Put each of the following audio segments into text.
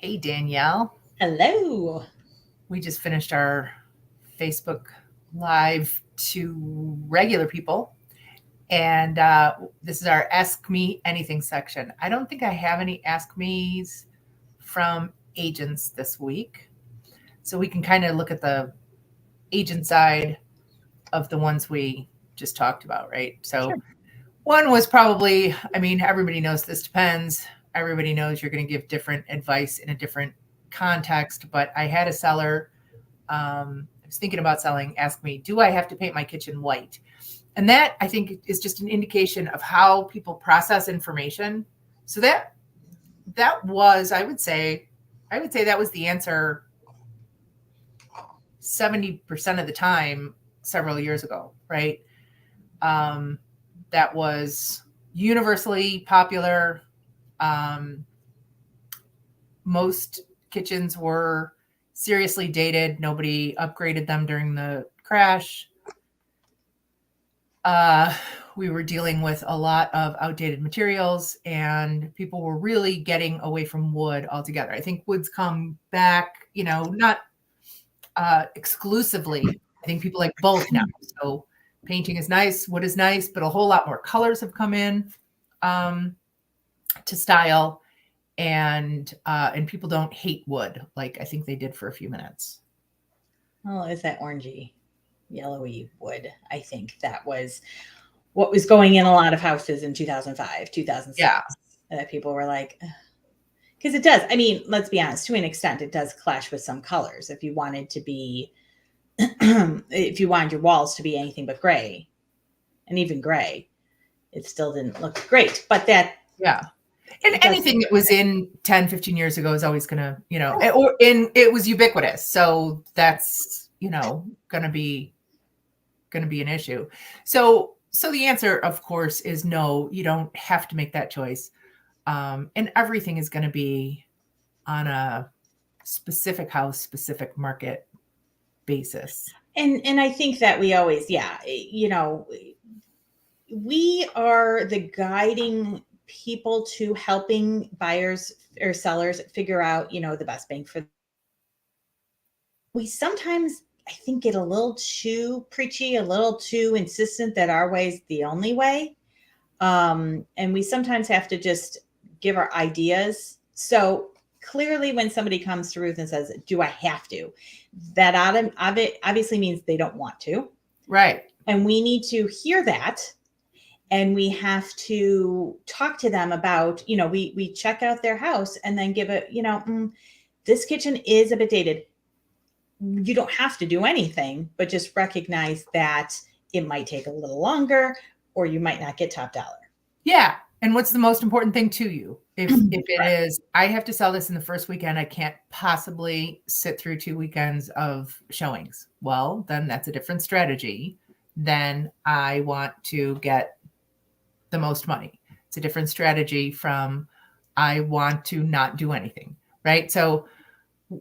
Hey, Danielle. Hello. We just finished our Facebook Live to regular people. And this is our Ask Me Anything section. I don't think I have any Ask Me's from agents this week. So we can kind of look at the agent side of the ones we just talked about, right? So Sure. one was probably, everybody knows this depends. Everybody knows you're going to give different advice in a different context. But I had a seller, I was thinking about selling, ask me, do I have to paint my kitchen white? And that I think is just an indication of how people process information. So that was, I would say that was the answer 70% of the time several years ago, right? Um, that was universally popular. Um, most kitchens were seriously dated. Nobody upgraded them during the crash. Uh, we were dealing with a lot of outdated materials, and people were really getting away from wood altogether. I think wood's come back, not exclusively. I think people like both now. So painting is nice, wood is nice, but a whole lot more colors have come in um, to style, and people don't hate wood like I think they did for a few minutes. Oh, it's that orangey, yellowy wood. I think that was what was going in a lot of houses in 2005, 2006. Yeah, That people were like, because it does. I mean, let's be honest, to an extent, it does clash with some colors. If you wanted to be, if you wanted your walls to be anything but gray, and even gray, it still didn't look great. But that yeah. And it does. anything that was in 10, 15 years ago is always going to, or in it was ubiquitous. So that's, going to be an issue. So the answer, of course, is no, you don't have to make that choice. And everything is going to be on a specific house, specific market basis. And I think that we always, yeah, we are the guiding people to helping buyers or sellers figure out, the best bang for. We sometimes, I think, get a little too preachy, a little too insistent that our way is the only way. And we sometimes have to just give our ideas. So clearly, when somebody comes to Ruth and says, do I have to? That obviously means they don't want to. Right. And we need to hear that, and we have to talk to them about, we check out their house and then give it, this kitchen is a bit dated. You don't have to do anything, but just recognize that it might take a little longer, or you might not get top dollar. Yeah. And what's the most important thing to you? If it is, I have to sell this in the first weekend, I can't possibly sit through 2 weekends of showings. Well, then that's a different strategy. Then I want to get the most money. It's a different strategy from I want to not do anything, right? So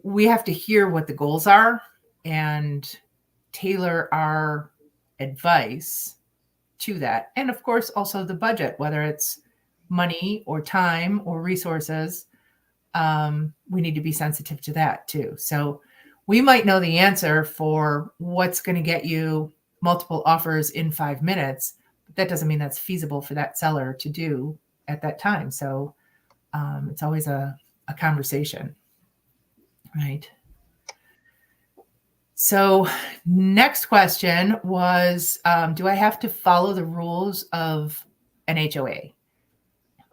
we have to hear what the goals are and tailor our advice to that. And of course, also the budget, whether it's money or time or resources, we need to be sensitive to that too. So we might know the answer for what's going to get you multiple offers in 5 minutes, but that doesn't mean that's feasible for that seller to do at that time. So it's always a conversation, right? So next question was, do I have to follow the rules of an HOA?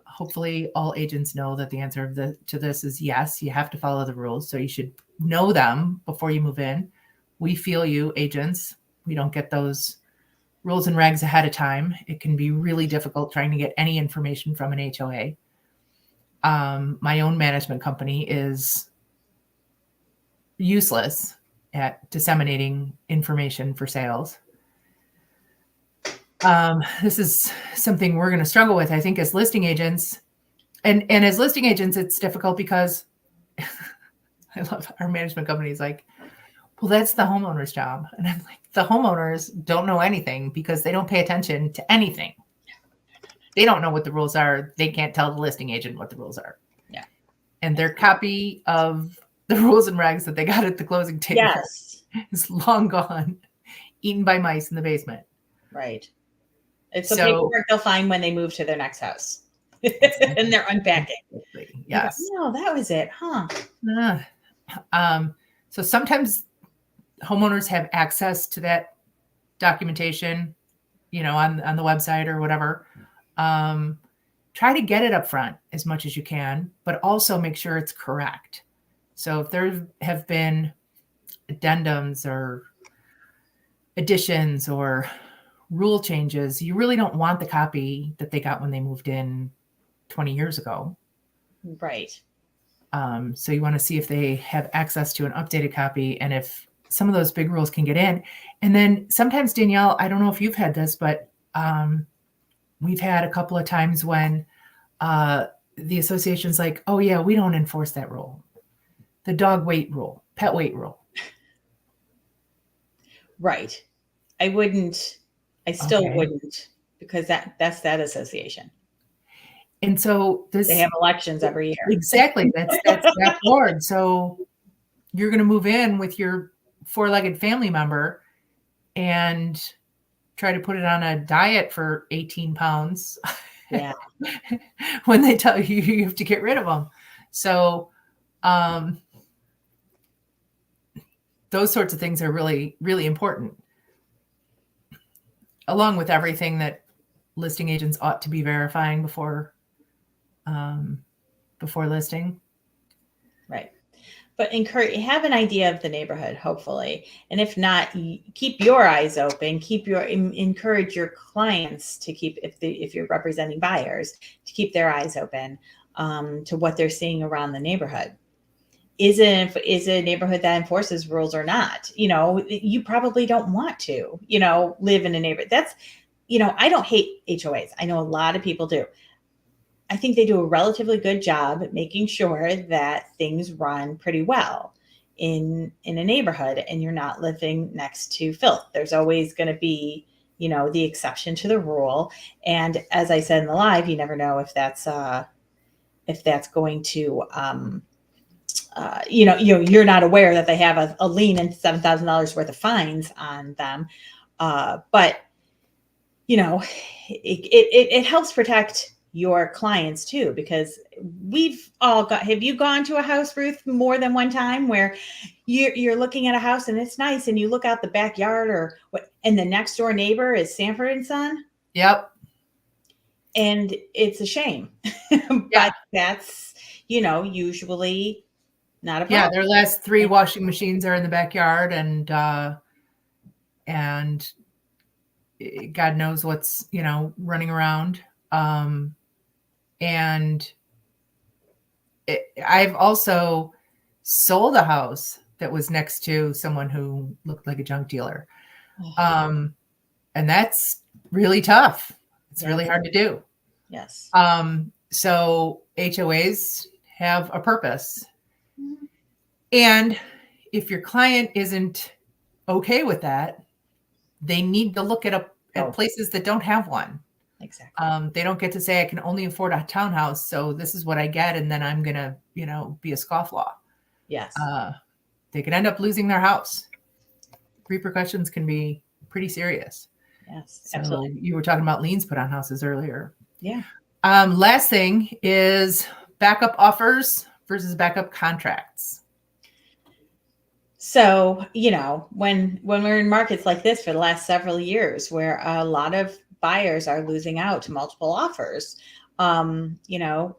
Hopefully all agents know that the answer to this is yes, you have to follow the rules. So you should know them before you move in. We feel you, agents. We don't get those rules and regs ahead of time. It can be really difficult trying to get any information from an HOA. My own management company is useless at disseminating information for sales. This is something we're going to struggle with, I think, as listing agents. And as listing agents, it's difficult because I love our management company is like, well, that's the homeowner's job. And I'm like, the homeowners don't know anything because they don't pay attention to anything. They don't know what the rules are. They can't tell the listing agent what the rules are. Yeah. and their copy of the rules and regs that they got at the closing table Yes. is long gone, eaten by mice in the basement. Right. It's the paperwork they'll find when they move to their next house. And they're unpacking. Yes. No, that was it, huh? So sometimes homeowners have access to that documentation, on the website or whatever. Try to get it up front as much as you can, but also make sure it's correct. So if there have been addendums or additions or rule changes, you really don't want the copy that they got when they moved in 20 years ago. Right. So you want to see if they have access to an updated copy and if some of those big rules can get in. And then sometimes, Danielle, I don't know if you've had this, but we've had a couple of times when the association's like, oh yeah, we don't enforce that rule. The dog weight rule, pet weight rule. Right. I still wouldn't, because that's that association. And so they have elections every year. Exactly. That's that board. So you're going to move in with your four-legged family member and try to put it on a diet for 18 pounds. Yeah. When they tell you you have to get rid of them. So those sorts of things are really, really important, along with everything that listing agents ought to be verifying before listing. Right. But have an idea of the neighborhood, hopefully. And if not, keep your eyes open, encourage your clients to keep, if you're representing buyers, to keep their eyes open to what they're seeing around the neighborhood. Is a neighborhood that enforces rules or not? You probably don't want to, live in a neighborhood. That's, I don't hate HOAs. I know a lot of people do. I think they do a relatively good job at making sure that things run pretty well in a neighborhood, and you're not living next to filth. There's always going to be, the exception to the rule. And as I said in the live, you never know if that's going to, you're not aware that they have a lien and $7,000 worth of fines on them. But it helps protect your clients too, because have you gone to a house, Ruth, more than one time where you're looking at a house and it's nice and you look out the backyard and the next door neighbor is Sanford and Son? Yep. And it's a shame. But that's, usually not a problem. Yeah, their last 3 washing machines are in the backyard, and God knows what's, running around. And I've also sold a house that was next to someone who looked like a junk dealer. And that's really tough. It's really hard to do. Yes. So HOAs have a purpose. And if your client isn't okay with that, they need to look at places that don't have one. Exactly. They don't get to say, I can only afford a townhouse, so this is what I get, and then I'm going to, be a scofflaw. Yes. They could end up losing their house. Repercussions can be pretty serious. Yes, so absolutely. You were talking about liens put on houses earlier. Yeah. Last thing is backup offers versus backup contracts. So, when we're in markets like this for the last several years, where a lot of buyers are losing out to multiple offers, all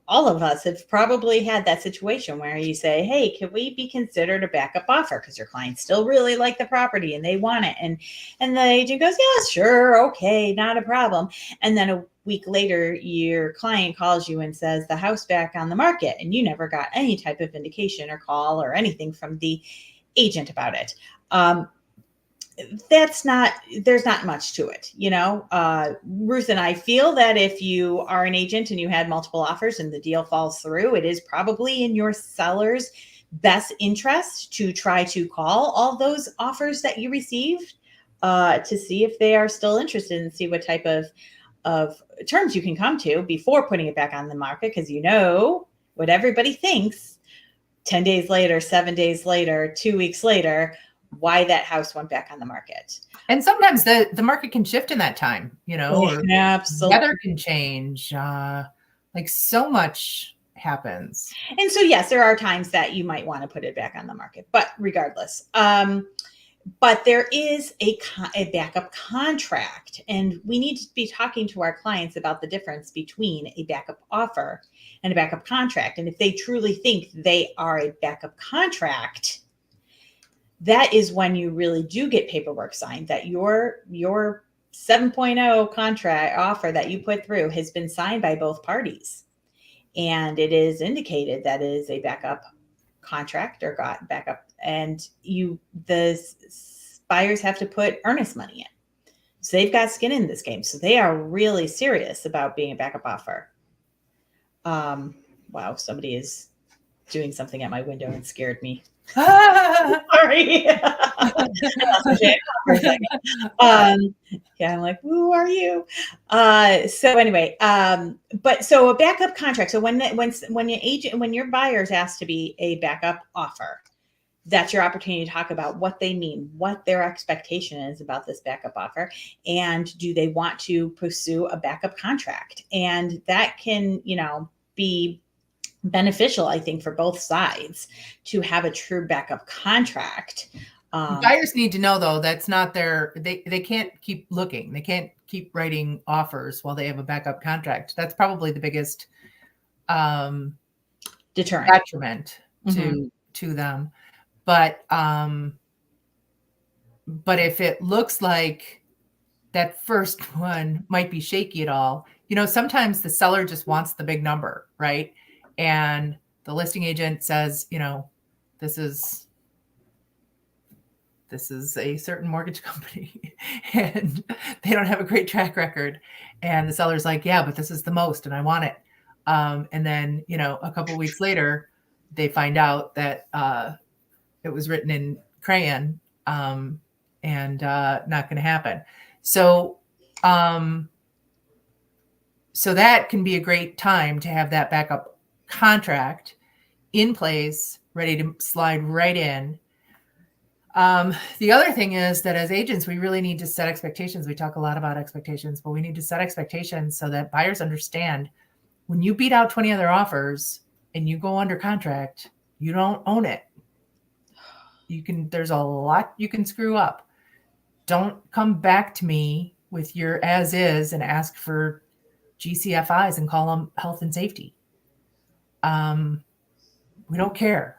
of us have probably had that situation where you say, hey, can we be considered a backup offer? Because your clients still really like the property and they want it. And the agent goes, yeah, sure. Okay. Not a problem. And then a week later, your client calls you and says the house back on the market, and you never got any type of indication or call or anything from the agent about it. There's not much to it. Ruth and I feel that if you are an agent and you had multiple offers and the deal falls through, it is probably in your seller's best interest to try to call all those offers that you received to see if they are still interested and see what type of terms you can come to before putting it back on the market. Because what everybody thinks 10 days later, 7 days later, 2 weeks later, why that house went back on the market. And sometimes the market can shift in that time, or Absolutely. weather can change. Like so much happens. And so, yes, there are times that you might want to put it back on the market, but regardless, but there is a backup contract, and we need to be talking to our clients about the difference between a backup offer and a backup contract. And if they truly think they are a backup contract, that is when you really do get paperwork signed that your 7.0 contract offer that you put through has been signed by both parties. And it is indicated that it is a backup contract or got backup, and the buyers have to put earnest money in. So they've got skin in this game. So they are really serious about being a backup offer. Wow, somebody is doing something at my window and scared me. Sorry. Yeah, I'm like, who are you? So anyway, but so a backup contract. So when your buyers ask to be a backup offer, that's your opportunity to talk about what they mean, what their expectation is about this backup offer, and do they want to pursue a backup contract? And that can, be beneficial, I think, for both sides to have a true backup contract. Buyers need to know, though, that's not they can't keep looking. They can't keep writing offers while they have a backup contract. That's probably the biggest detriment to them. But if it looks like that first one might be shaky at all, sometimes the seller just wants the big number, right? And the listing agent says, this is a certain mortgage company and they don't have a great track record. And the seller's like, yeah, but this is the most and I want it. And then, a couple of weeks later, they find out that it was written in crayon and not going to happen. So that can be a great time to have that backup contract in place, ready to slide right in. The other thing is that as agents, we really need to set expectations. We talk a lot about expectations, but we need to set expectations so that buyers understand when you beat out 20 other offers and you go under contract, you don't own it. There's a lot you can screw up. Don't come back to me with your as is and ask for GCFIs and call them health and safety. We don't care.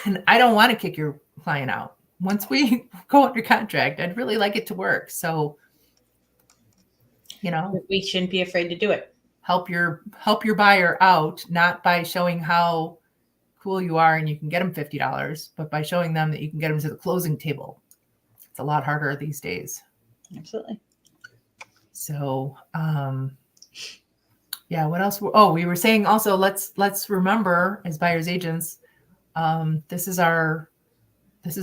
And I don't want to kick your client out. Once we go under contract, I'd really like it to work. So, we shouldn't be afraid to do it. Help your buyer out, not by showing how cool you are and you can get them $50, but by showing them that you can get them to the closing table. It's a lot harder these days. Absolutely. So, yeah, what else? Oh, we were saying also, let's remember as buyers agents, this is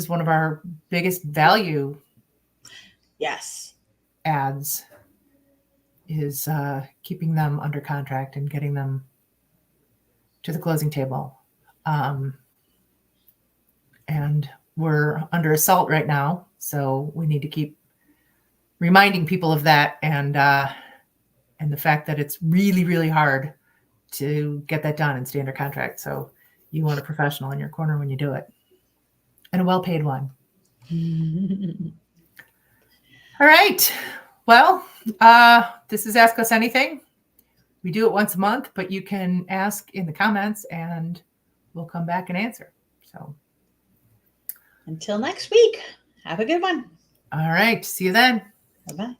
one of our biggest value ads is keeping them under contract and getting them to the closing table. And we're under assault right now, so we need to keep reminding people of that and the fact that it's really, really hard to get that done and stay under contract. So you want a professional in your corner when you do it, and a well-paid one. All right. Well, this is Ask Us Anything. We do it once a month, but you can ask in the comments and we'll come back and answer. So until next week, have a good one. All right. See you then. Bye-bye.